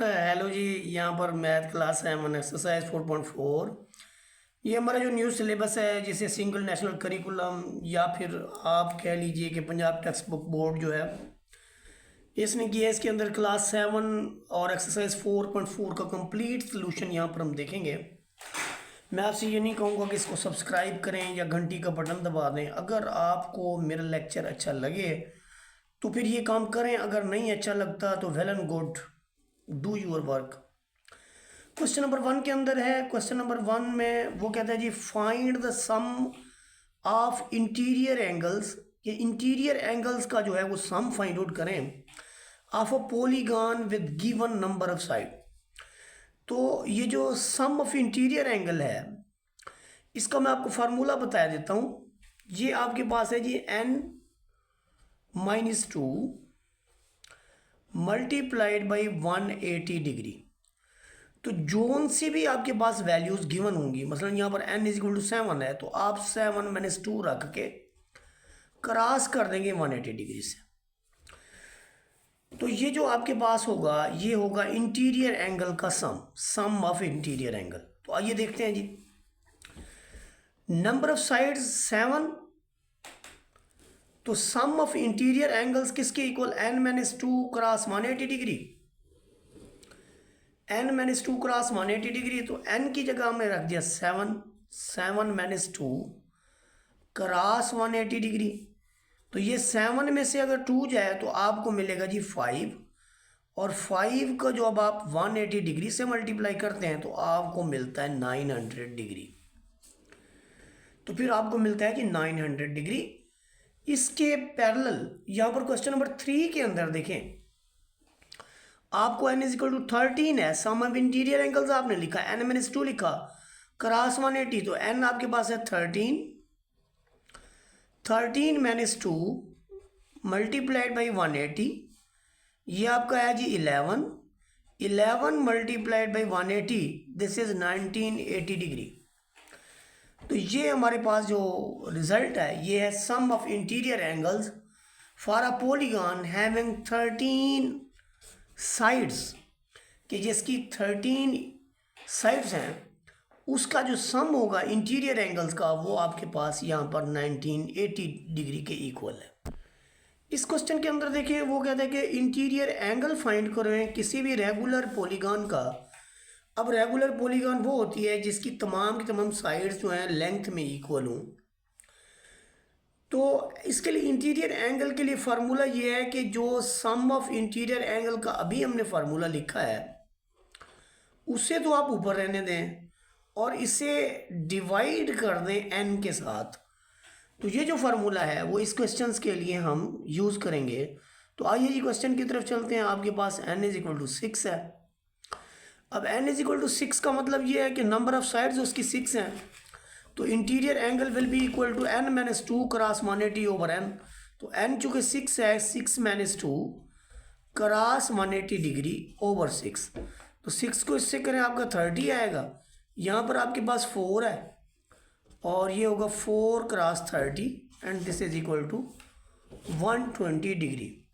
Hello जी। यहाँ पर math class है मन एक्सरसाइज 4.4। ये हमारा जो न्यू सिलेबस है जिसे सिंगल नेशनल करिकुलम या फिर आप कह लीजिए कि पंजाब टेक्स्ट बुक बोर्ड जो है इसने किया है। इसके अंदर क्लास 7 और एक्सरसाइज 4.4 का कंप्लीट सोल्यूशन यहाँ पर हम देखेंगे। मैं आपसे ये नहीं कहूँगा कि इसको सब्सक्राइब करें या घंटी का बटन दबा दें। अगर आपको मेरा लेक्चर अच्छा लगे तो फिर ये काम करें, अगर नहीं अच्छा लगता तो well and good, do your work. Question number 1 के अंदर है। क्वेश्चन नंबर 1 में वो कहता है जी find the sum of interior angles. ये इंटीरियर एंगल्स का जो है वो सम फाइंड आउट करें of a polygon with given number of side. तो ये जो सम ऑफ इंटीरियर एंगल है इसका मैं आपको फार्मूला बता देता हूँ। ये आपके पास है जी n-2 मल्टीप्लाइड बाई 180 डिग्री। तो जोन से भी आपके पास वैल्यूज गिवन होंगी। मसलन यहाँ पर n इज इक्वल टू 7 है तो आप 7 - 2 रख के क्रॉस कर देंगे 180 डिग्री से। तो ये जो आपके पास होगा ये होगा इंटीरियर एंगल का सम ऑफ इंटीरियर एंगल। तो आइए देखते हैं जी। नंबर ऑफ साइड्स 7, तो सम ऑफ इंटीरियर एंगल्स किसके equal n-2 cross 180 degree. n-2 cross 180 degree, तो n की जगह हमने रख दिया 7 क्रॉस 180 डिग्री। तो ये 7 में से अगर 2 जाए तो आपको मिलेगा जी 5, और 5 का जो अब आप 180 डिग्री से मल्टीप्लाई करते हैं तो आपको मिलता है 900 डिग्री। तो फिर आपको मिलता है कि 900 डिग्री। इसके पैरेलल यहाँ पर क्वेश्चन नंबर 3 के अंदर देखें, आपको n इज इक्वल टू 13 है। सम ऑफ इंटीरियर एंगल्स आपने लिखा, n-2 लिखा, क्रॉस 180, तो n आपके पास है 13 -2 मल्टीप्लाइड बाई 180, ये आपका है जी 11 multiplied by 180, this is 1980 degree. तो ये हमारे पास जो रिजल्ट है ये है sum of interior angles for a polygon having 13 sides, कि जिसकी 13 साइड्स हैं उसका जो सम होगा इंटीरियर एंगल्स का वो आपके पास यहाँ पर 1980 डिग्री के इक्वल है। इस क्वेश्चन के अंदर देखिए वो कहता है कि इंटीरियर एंगल फाइंड करें किसी भी रेगुलर पॉलीगॉन का। अब रेगुलर पॉलीगॉन वो होती है जिसकी तमाम की तमाम साइड्स जो हैं लेंथ में इक्वल हों। तो इसके लिए इंटीरियर एंगल के लिए फार्मूला ये है कि जो सम ऑफ इंटीरियर एंगल का अभी हमने फार्मूला लिखा है उसे तो आप ऊपर रहने दें और इसे डिवाइड कर दें n के साथ। तो ये जो फार्मूला है वो इस क्वेश्चंस के लिए हम यूज़ करेंगे। तो आइए जी क्वेश्चन की तरफ चलते हैं। आपके पास n इज इक्वल टू 6 है। अब n इज इक्वल टू 6 का मतलब ये है कि नंबर ऑफ साइड्स उसकी 6 हैं, तो interior angle will be equal to n-2 cross 180 over n। तो n चूँकि 6 है, 6-2 क्रॉस 180 डिग्री ओवर 6। तो 6 को इससे करें आपका 30 आएगा। यहाँ पर आपके पास 4 है और ये होगा 4 cross 30 and this is equal to 120 degree.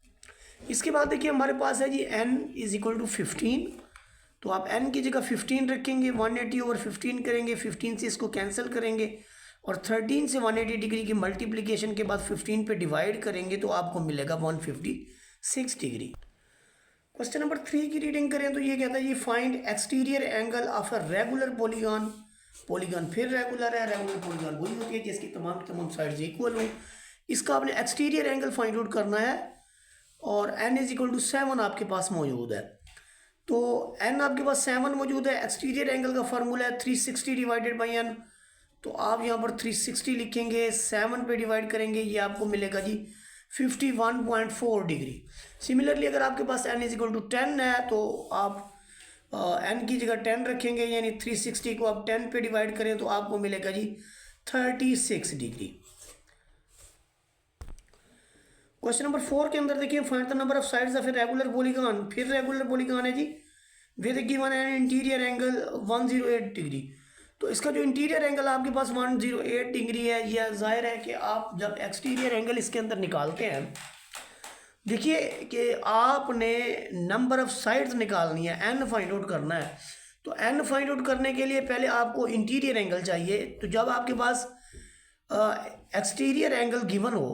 इसके बाद देखिए हमारे पास है जी n इज इक्वल टू 15। तो आप n की जगह 15 रखेंगे, 180 ओवर 15 करेंगे, 15 से इसको कैंसिल करेंगे और 13 से 180 डिग्री की मल्टीप्लिकेशन के बाद 15 पे डिवाइड करेंगे तो आपको मिलेगा 156 डिग्री। क्वेश्चन नंबर 3 की रीडिंग करें तो ये कहता है ये find exterior angle of a regular polygon. Polygon फिर रेगुलर है, रेगुलर पॉलीगॉन वही होती है जिसकी तमाम साइड्स इक्वल हों। इसका आपने एक्सटीरियर एंगल फाइंड आउट करना है और n इज इक्वल टू 7 आपके पास मौजूद है। तो n आपके पास 7 मौजूद है। एक्सटीरियर एंगल का फार्मूला है 360 डिवाइडेड बाई n। तो आप यहाँ पर 360 लिखेंगे, 7 पे डिवाइड करेंगे, ये आपको मिलेगा जी 51.4 डिग्री। सिमिलरली अगर आपके पास n इज इक्वल टू 10 है तो आप n की जगह 10 रखेंगे, यानी 360 को आप 10 पे डिवाइड करें तो आपको मिलेगा जी 36 डिग्री। क्वेश्चन नंबर 4 के अंदर देखिए find the number of sides of a regular polygon. फिर रेगुलर पॉलीगॉन है जी with given N interior angle 108 degree. तो इसका जो इंटीरियर एंगल आपके पास 108 डिग्री है, यह जाहिर है कि आप जब एक्सटीरियर एंगल इसके अंदर निकालते हैं देखिए कि आपने नंबर ऑफ साइड्स निकालनी है, एन फाइंड आउट करना है। तो एन फाइंड आउट करने के लिए पहले आपको इंटीरियर एंगल चाहिए। तो जब आपके पास एक्सटीरियर एंगल गिवन हो,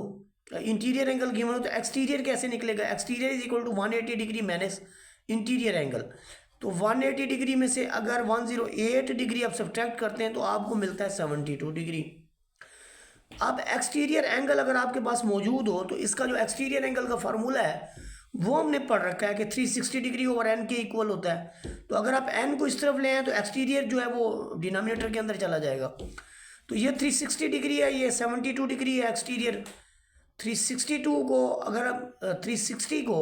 इंटीरियर एंगल गिवन हो, तो एक्सटीरियर कैसे निकलेगा? Exterior is equal to 180 degree minus interior angle. तो 180 डिग्री में से अगर 108 डिग्री आप सब्ट्रैक्ट करते हैं तो आपको मिलता है 72 डिग्री। अब एक्सटीरियर एंगल अगर आपके पास मौजूद हो तो इसका जो एक्सटीरियर एंगल का फार्मूला है वो हमने पढ़ रखा है कि 360 डिग्री ओवर एन के इक्वल होता है। तो अगर आप एन को इस तरफ ले आए तो एक्सटीरियर जो है वो डिनोमिनेटर के अंदर चला जाएगा। तो ये 360 डिग्री है, ये 72 डिग्री है एक्सटीरियर। 362 को अगर आप 360 को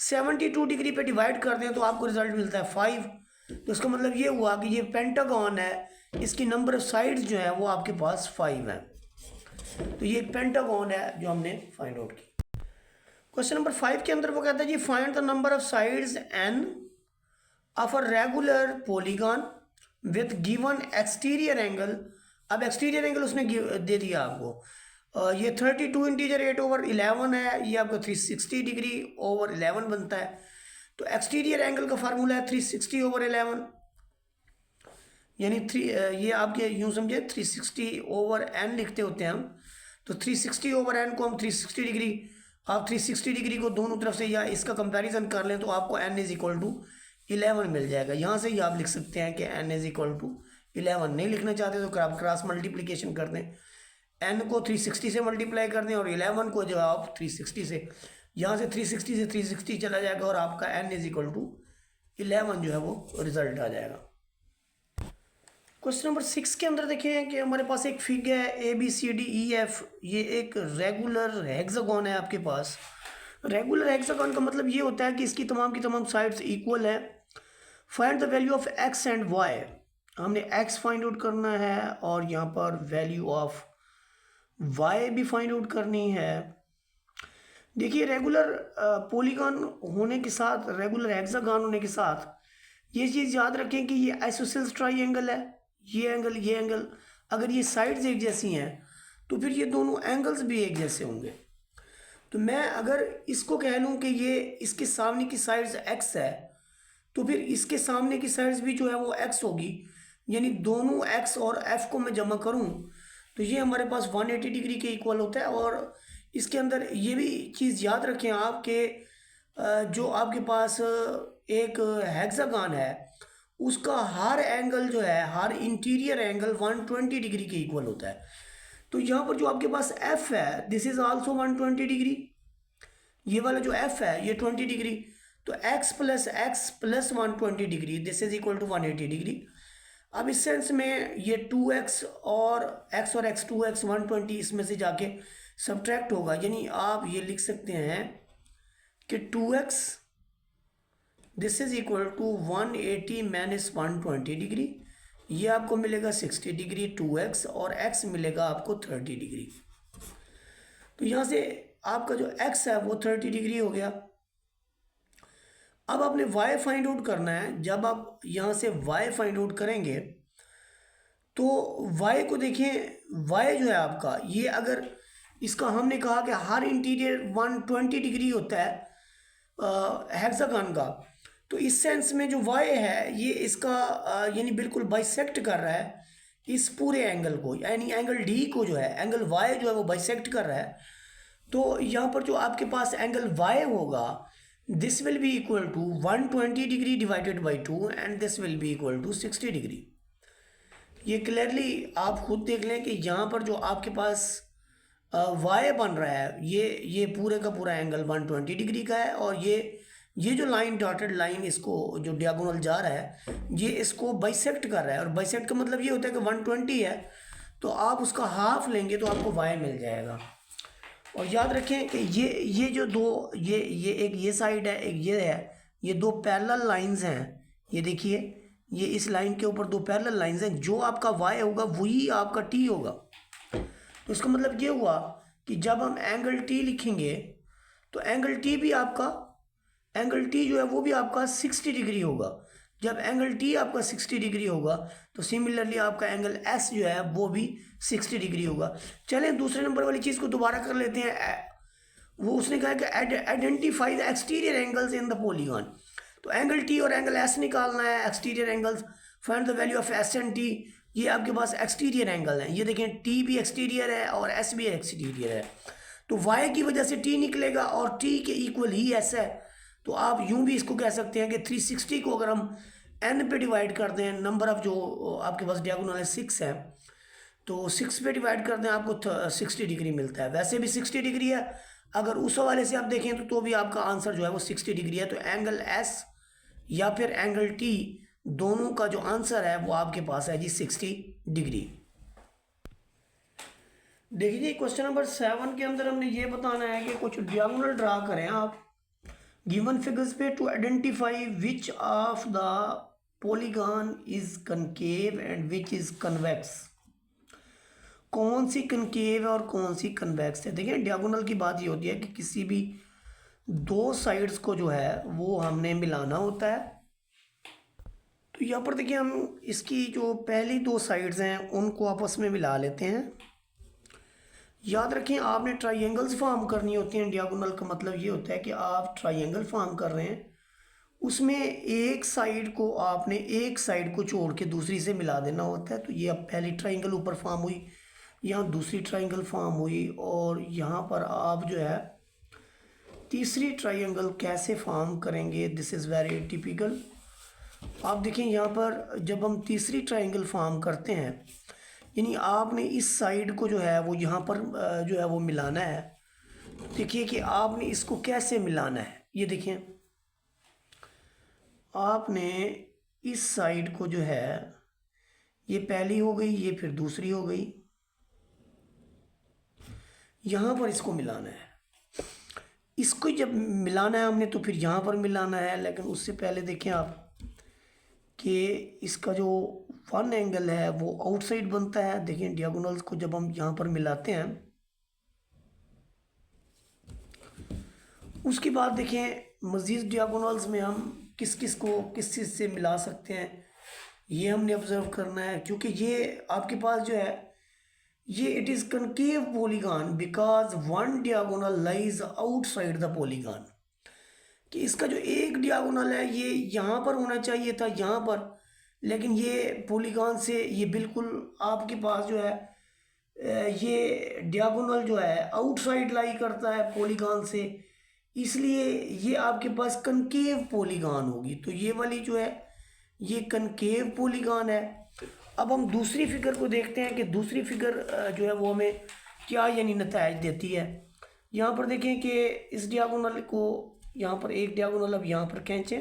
72 डिग्री पे डिवाइड कर दें तो आपको रिजल्ट मिलता है 5। तो इसका मतलब ये हुआ कि ये पेंटागन है, इसकी नंबर ऑफ साइड्स जो है वो आपके पास 5 है। तो ये एक पेंटागन है जो हमने फाइंड आउट की। क्वेश्चन नंबर 5 के अंदर वो कहता है जी find the number of sides n of a regular polygon with given exterior angle. अब एक्सटीरियर एंगल उसने दे दिया आपको, ये 32 इंटीजर 8 ओवर 11 है, ये आपका 360 डिग्री ओवर 11 बनता है। तो एक्सटीरियर एंगल का फार्मूला है 360 ओवर 11, यानी ये आपके यूँ समझे 360 ओवर n लिखते होते हैं हम। तो 360 ओवर n को हम 360 डिग्री, आप 360 डिग्री को दोनों तरफ से या इसका कंपैरिजन कर लें तो आपको n इज इक्वल टू 11 मिल जाएगा। यहाँ से ही आप लिख सकते हैं कि n इज इक्वल टू 11। नहीं लिखना चाहते तो आप क्रॉस मल्टीप्लिकेशन कर दें, n को 360 से मल्टीप्लाई कर दें और 11 को जो आप 360 से, यहाँ से 360 से 360 चला जाएगा और आपका n इज इक्वल टू 11 जो है वो रिजल्ट आ जाएगा। क्वेश्चन नंबर 6 के अंदर देखें कि हमारे पास एक फिगर है ABCDEF, ये एक रेगुलर हेक्सागन है आपके पास। रेगुलर हेक्सागन का मतलब ये होता है कि इसकी तमाम की तमाम साइड्स इक्वल है। Find the value of x and y, हमने x फाइंड आउट करना है और यहाँ पर वैल्यू ऑफ y भी फाइंड आउट करनी है। देखिए रेगुलर पॉलीगॉन होने के साथ, रेगुलर हेक्सागन होने के साथ ये चीज़ याद रखें कि ये आइसोसेल्स ट्राइंगल है, ये एंगल अगर ये साइड्स एक जैसी हैं तो फिर ये दोनों एंगल्स भी एक जैसे होंगे। तो मैं अगर इसको कह लूँ कि ये इसके सामने की साइड्स x है तो फिर इसके सामने की साइड्स भी जो है वो x होगी, यानी दोनों x और f को मैं जमा करूँ तो ये हमारे पास 180 डिग्री के इक्वल होता है। और इसके अंदर ये भी चीज़ याद रखें आप कि जो आपके पास एक हेक्सागन है उसका हर एंगल जो है, हर इंटीरियर एंगल 120 डिग्री के इक्वल होता है। तो यहाँ पर जो आपके पास f है दिस इज आल्सो 120 डिग्री, ये वाला जो f है ये 20 डिग्री। तो x plus 120 degree this is equal to 180 degree. अब इस सेंस में ये 2x और x 2x 120 इसमें से जाके सब्ट्रैक्ट होगा, यानी आप ये लिख सकते हैं कि 2x this is equal to 180 minus 120 degree, ये आपको मिलेगा 60 डिग्री 2x और x मिलेगा आपको 30 डिग्री। तो यहाँ से आपका जो x है वो 30 डिग्री हो गया। अब आपने y फाइंड आउट करना है। जब आप यहाँ से y फाइंड आउट करेंगे तो y को देखें, y जो है आपका ये, अगर इसका हमने कहा कि हर इंटीरियर 120 डिग्री होता है हेक्सागन का, तो इस सेंस में जो y है ये इसका यानी बिल्कुल बाइसेक्ट कर रहा है इस पूरे एंगल को, यानी एंगल D को जो है, एंगल y जो है वो बाइसेक्ट कर रहा है। तो यहाँ पर जो आपके पास एंगल y होगा this will be equal to 120 degree divided by 2 and this will be equal to 60 degree. ये क्लियरली आप खुद देख लें कि यहाँ पर जो आपके पास y बन रहा है ये पूरे का पूरा एंगल 120 डिग्री का है, और ये जो लाइन डॉटेड लाइन इसको जो डियागोनल जा रहा है ये इसको बाइसेक्ट कर रहा है। और बाइसेक्ट का मतलब ये होता है कि 120 है तो आप उसका हाफ लेंगे तो आपको y मिल जाएगा। और याद रखें कि ये जो दो ये एक ये साइड है, एक ये है, ये दो पैरेलल लाइंस हैं। ये देखिए ये इस लाइन के ऊपर दो पैरेलल लाइंस हैं, जो आपका y होगा वही आपका t होगा। तो इसका मतलब ये हुआ कि जब हम एंगल t लिखेंगे तो एंगल t भी आपका, एंगल t जो है वो भी आपका 60 डिग्री होगा। जब एंगल t आपका 60 डिग्री होगा तो सिमिलरली आपका एंगल s जो है वो भी 60 डिग्री होगा। चलें दूसरे नंबर वाली चीज़ को दोबारा कर लेते हैं। वो उसने कहा कि identify the exterior angles in the polygon. तो एंगल टी और एंगल एस निकालना है, exterior angles, find the value of S and T. ये आपके पास एक्सटीरियर एंगल है, ये देखें टी भी एक्सटीरियर है और एस भी एक्सटीरियर है। तो वाई की वजह से टी निकलेगा और टी के इक्वल ही एस है। तो आप यूं भी इसको कह सकते हैं कि 360 को अगर हम एन पे डिवाइड कर दें, नंबर ऑफ जो आपके पास डायगोनल है 6 है, तो 6 पे डिवाइड कर दें आपको 60 डिग्री मिलता है। वैसे भी 60 डिग्री है, अगर उस हवाले से आप देखें तो भी आपका आंसर जो है वो 60 डिग्री है। तो एंगल एस या फिर एंगल टी, दोनों का जो आंसर है वो आपके पास है जी 60 डिग्री। देखिए जी क्वेश्चन नंबर 7 के अंदर हमने ये बताना है कि कुछ डायगोनल ड्रा करें आप गिवन फिगर्स पे to identify which of the polygon is concave and which is convex. कौन सी कनकेव है और कौन सी कन्वेक्स है। देखिए डायगोनल की बात ये होती है कि किसी भी दो साइड्स को जो है वो हमने मिलाना होता है। तो यहाँ पर देखिए हम इसकी जो पहली दो साइड्स हैं उनको आपस में मिला लेते हैं। याद रखें आपने ट्राइंगल्स फॉर्म करनी होती हैं। डायगोनल का मतलब ये होता है कि आप ट्राइंगल फॉर्म कर रहे हैं, उसमें एक साइड को आपने एक साइड को छोड़ के दूसरी से मिला देना होता है। तो ये अब पहली ट्राइंगल ऊपर फॉर्म हुई, यहाँ दूसरी ट्राइंगल फॉर्म हुई, और यहाँ पर आप जो है तीसरी ट्राइंगल कैसे फॉर्म करेंगे, दिस इज़ वेरी टिपिकल। आप देखें यहाँ पर जब हम तीसरी ट्राइंगल फॉर्म करते हैं, यानी आपने इस साइड को जो है वो यहाँ पर जो है वो मिलाना है। देखिए कि आपने इसको कैसे मिलाना है। ये देखिए आपने इस साइड को जो है, ये पहली हो गई, ये फिर दूसरी हो गई, यहाँ पर इसको मिलाना है। इसको जब मिलाना है हमने तो फिर यहाँ पर मिलाना है, लेकिन उससे पहले देखें आप कि इसका जो वन एंगल है वो आउटसाइड बनता है। देखिए डायगोनल्स को जब हम यहाँ पर मिलाते हैं, उसके बाद देखें मज़ीद डायगोनल्स में हम किस किस को किस चीज़ से मिला सकते हैं, ये हमने ऑब्जर्व करना है। क्योंकि ये आपके पास जो है ये it is concave polygon because one diagonal lies outside the polygon. कि इसका जो एक डायगोनल है ये यहाँ पर होना चाहिए था, यहाँ पर, लेकिन ये पॉलीगॉन से ये बिल्कुल आपके पास जो है ये डायगोनल जो है आउटसाइड लाई करता है पॉलीगॉन से, इसलिए ये आपके पास कनकेव पॉलीगॉन होगी। तो ये वाली जो है ये कनकेव पॉलीगॉन है। अब हम दूसरी फिगर को देखते हैं कि दूसरी फिगर जो है वो हमें क्या यानी नतीजा देती है। यहाँ पर देखें कि इस डायगोनल को यहाँ पर एक डायगोनल अब यहाँ पर खींचें,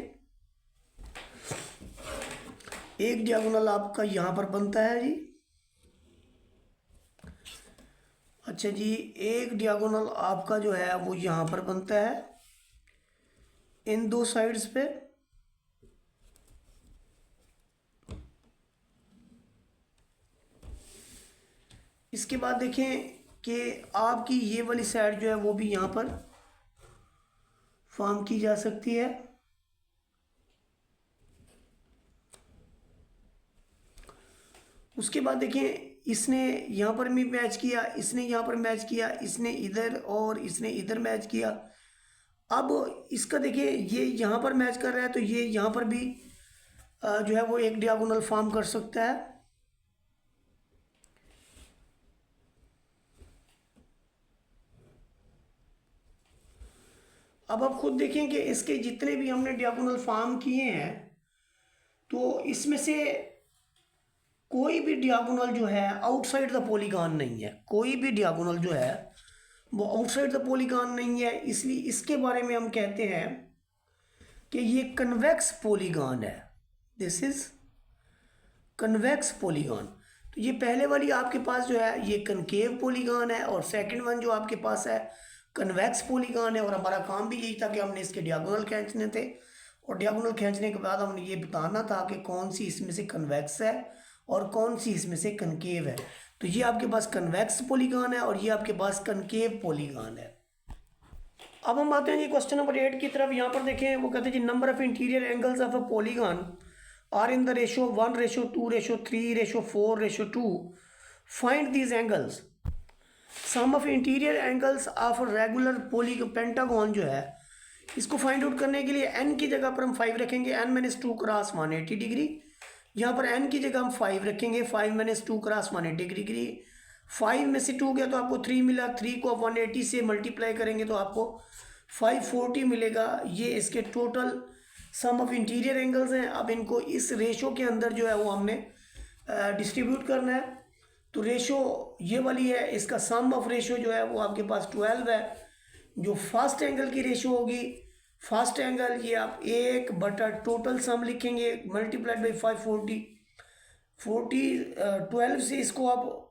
एक डायगोनल आपका यहाँ पर बनता है जी। अच्छा जी, एक डायगोनल आपका जो है वो यहाँ पर बनता है इन दो साइड्स पे। इसके बाद देखें कि आपकी ये वाली साइड जो है वो भी यहाँ पर फॉर्म की जा सकती है। उसके बाद देखें इसने यहाँ पर भी मैच किया, इसने यहाँ पर मैच किया, इसने इधर और इसने इधर मैच किया। अब इसका देखिए ये यहाँ पर मैच कर रहा है तो ये यहाँ पर भी जो है वो एक डायगोनल फॉर्म कर सकता है। अब आप खुद देखें कि इसके जितने भी हमने डायगोनल फॉर्म किए हैं तो इसमें से कोई भी डायगोनल जो है आउटसाइड द पॉलीगॉन नहीं है। कोई भी डायगोनल जो है वो आउटसाइड द पॉलीगॉन नहीं है, इसलिए इसके बारे में हम कहते हैं कि ये कन्वेक्स पॉलीगॉन है। This is convex polygon. तो ये पहले वाली आपके पास जो है ये कनकेव पॉलीगॉन है और सेकंड वन जो आपके पास है कन्वेक्स पॉलीगॉन है। और हमारा काम भी यही था कि हमने इसके डायगोनल खींचने थे, और डायगोनल खींचने के बाद हमने ये बताना था कि कौन सी इसमें से कन्वेक्स है और कौन सी इसमें से कनकेव है। तो ये आपके पास कन्वेक्स पॉलीगॉन है और ये आपके पास कनकेव पॉलीगॉन है। अब हम आते हैं जी क्वेश्चन नंबर 8 की तरफ। यहाँ पर देखें वो कहते हैं जी number of interior angles of a polygon are in the ratio 1:2:3:4:2 find these angles. Sum of interior angles of regular poly pentagon जो है, इसको फाइंड आउट करने के लिए एन की जगह पर हम 5 रखेंगे, n माइनस 2 क्रॉस 180 डिग्री। यहाँ पर n की जगह हम 5 रखेंगे, 5 माइनस 2 क्रॉस 180 डिग्री। 5 में से 2 गया तो आपको 3 मिला, 3 को आप 180 से मल्टीप्लाई करेंगे तो आपको 540 मिलेगा। ये इसके total sum of interior angles हैं। अब इनको इस रेशो के अंदर जो है वो हमने डिस्ट्रीब्यूट करना है। तो रेशो ये वाली है, इसका सम ऑफ रेशो जो है वो आपके पास 12 है। जो फर्स्ट एंगल की रेशो होगी, फर्स्ट एंगल ये आप 1 बटा टोटल सम लिखेंगे मल्टीप्लाइड बाई 540। 12 से इसको आप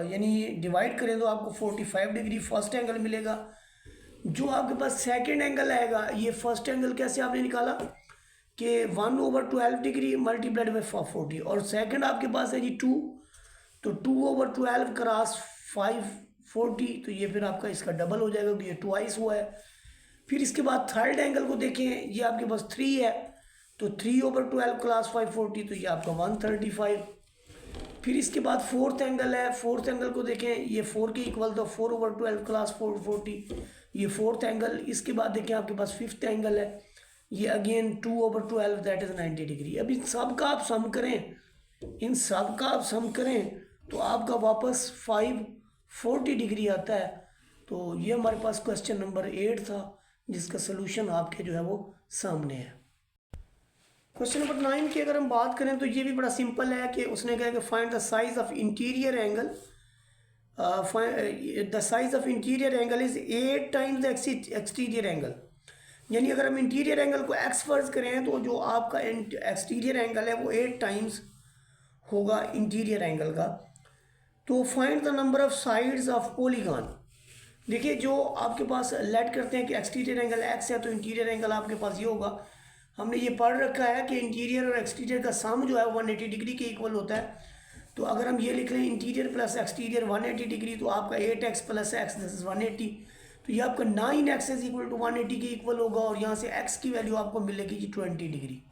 यानी डिवाइड करें तो आपको 45 डिग्री फर्स्ट एंगल मिलेगा। जो आपके पास सेकंड एंगल आएगा, ये फर्स्ट एंगल कैसे आपने निकाला कि 1/12 डिग्री मल्टीप्लाइड बाई 540, और सेकंड आपके पास है जी 2, तो 2/12 क्रॉस 540, तो ये फिर आपका इसका डबल हो जाएगा क्योंकि ये ट्वाइस हुआ है। फिर इसके बाद थर्ड एंगल को देखें, ये आपके पास 3 है, तो 3/12 क्रॉस 540, तो ये आपका 135। फिर इसके बाद फोर्थ एंगल है, फोर्थ एंगल को देखें, ये 4 के इक्वल, तो 4/12 क्लास 440, ये फोर्थ एंगल। इसके बाद देखें आपके पास फिफ्थ एंगल है, ये अगेन 2/12 दैट इज़ 90 डिग्री। अब इन सब का आप सम करें, इन सब का आप सम करें तो आपका वापस 540 डिग्री आता है। तो ये हमारे पास क्वेश्चन नंबर 8 था, जिसका सोल्यूशन आपके जो है वो सामने है। क्वेश्चन नंबर 9 की अगर हम बात करें तो ये भी बड़ा सिंपल है कि उसने कहा कि find the size of interior angle. The size of interior angle is 8 times the exterior angle. यानी अगर हम इंटीरियर एंगल को एक्स फर्ज करें तो जो आपका एक्सटीरियर एंगल है वो 8 टाइम्स होगा इंटीरियर एंगल का। तो find the number of sides of polygon. देखिए, जो आपके पास लेट करते हैं कि एक्सटीरियर एंगल एक्स है, तो इंटीरियर एंगल आपके पास ये होगा। हमने ये पढ़ रखा है कि इंटीरियर और एक्सटीरियर का सम जो है 180 डिग्री के इक्वल होता है। तो अगर हम ये लिख लें इंटीरियर प्लस एक्सटीरियर 180 डिग्री, तो आपका 8x plus x this is 180, तो ये आपका 9x इज इक्वल टू 180 के इक्वल होगा। और यहाँ से x की वैल्यू आपको मिलेगी जी 20 डिग्री।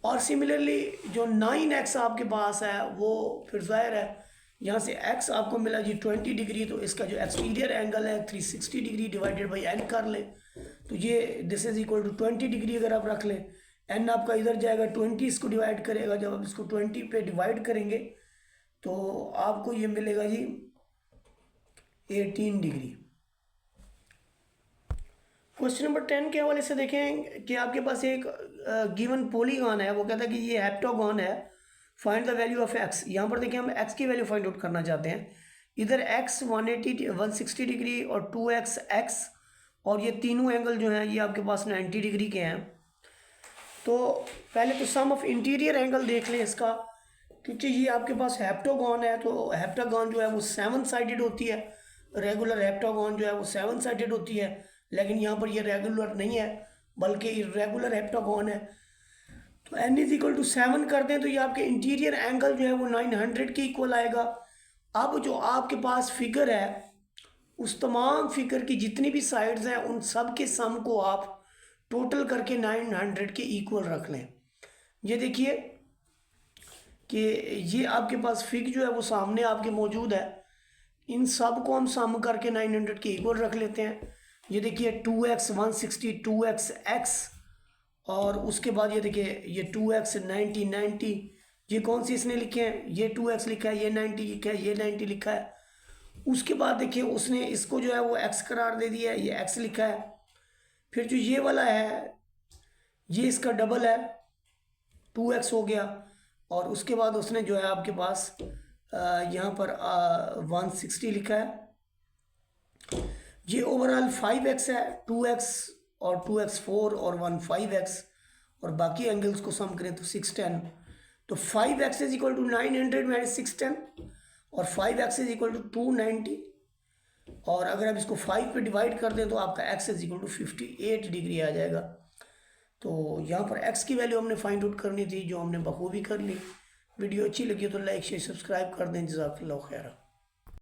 और सिमिलरली जो 9x आपके पास है वो फिर जाहिर है यहाँ से x आपको मिला जी 20 डिग्री, तो इसका जो एक्सटीरियर एंगल है 360 डिग्री डिवाइडेड बाई n कर लें, तो ये this is equal to 20 degree अगर आप रख लें। n आपका इधर जाएगा, 20 इसको डिवाइड करेगा, जब आप इसको 20 पे डिवाइड करेंगे तो आपको ये मिलेगा जी 18 डिग्री। क्वेश्चन नंबर 10 के हवाले से देखें कि आपके पास एक गिवन पॉलीगॉन है, वो कहता है कि ये हेप्टागॉन है, find the value of x. यहाँ पर देखिए हम एक्स की वैल्यू फाइंड आउट करना चाहते हैं। इधर एक्स 160 डिग्री और 2x एक्स, और ये तीनों एंगल जो हैं ये आपके पास 90 डिग्री के हैं। तो पहले तो सम ऑफ इंटीरियर एंगल देख लें इसका, क्योंकि ये आपके पास हेप्टागॉन है, तो हेप्टागॉन जो है वो 7 साइडेड होती है। रेगुलर हेप्टागॉन जो है वो 7 साइडेड होती है, लेकिन यहाँ पर ये रेगुलर नहीं है बल्कि इर्रेगुलर हेप्टागॉन है। तो n इज इक्वल टू 7 कर दें तो ये आपके इंटीरियर एंगल जो है वो 900 के इक्वल आएगा। अब जो आपके पास फिगर है, उस तमाम फिगर की जितनी भी साइड्स हैं उन सब के सम को आप टोटल करके 900 के इक्वल रख लें। ये देखिए कि ये आपके पास फिग जो है वो सामने आपके मौजूद है, इन सब को हम सम करके 900 के इक्वल रख लेते हैं। ये देखिए 2x 160, 2x x, और उसके बाद ये देखिए ये 2x 90 90, ये कौन सी इसने लिखे हैं, ये 2x लिखा है, ये 90 लिखा है, ये 90 लिखा है। उसके बाद देखिए उसने इसको जो है वो x करार दे दिया है, ये x लिखा है। फिर जो ये वाला है ये इसका डबल है, 2x हो गया, और उसके बाद उसने जो है आपके पास यहाँ पर 160 लिखा है। ये ओवरऑल 5x है, 2x और 2x4 और 1 5x, और बाकी एंगल्स को सम करें तो 610। तो 5x is equal to 900 minus 610, और 5x इज इक्वल टू 290, और अगर आप इसको 5 पे डिवाइड कर दें तो आपका x is equal to 58 degree आ जाएगा। तो यहाँ पर x की वैल्यू हमने फाइंड आउट करनी थी, जो हमने बखूबी कर ली। वीडियो अच्छी लगी तो लाइक शेयर सब्सक्राइब कर दें। जज़ाकल्लाहु खैर।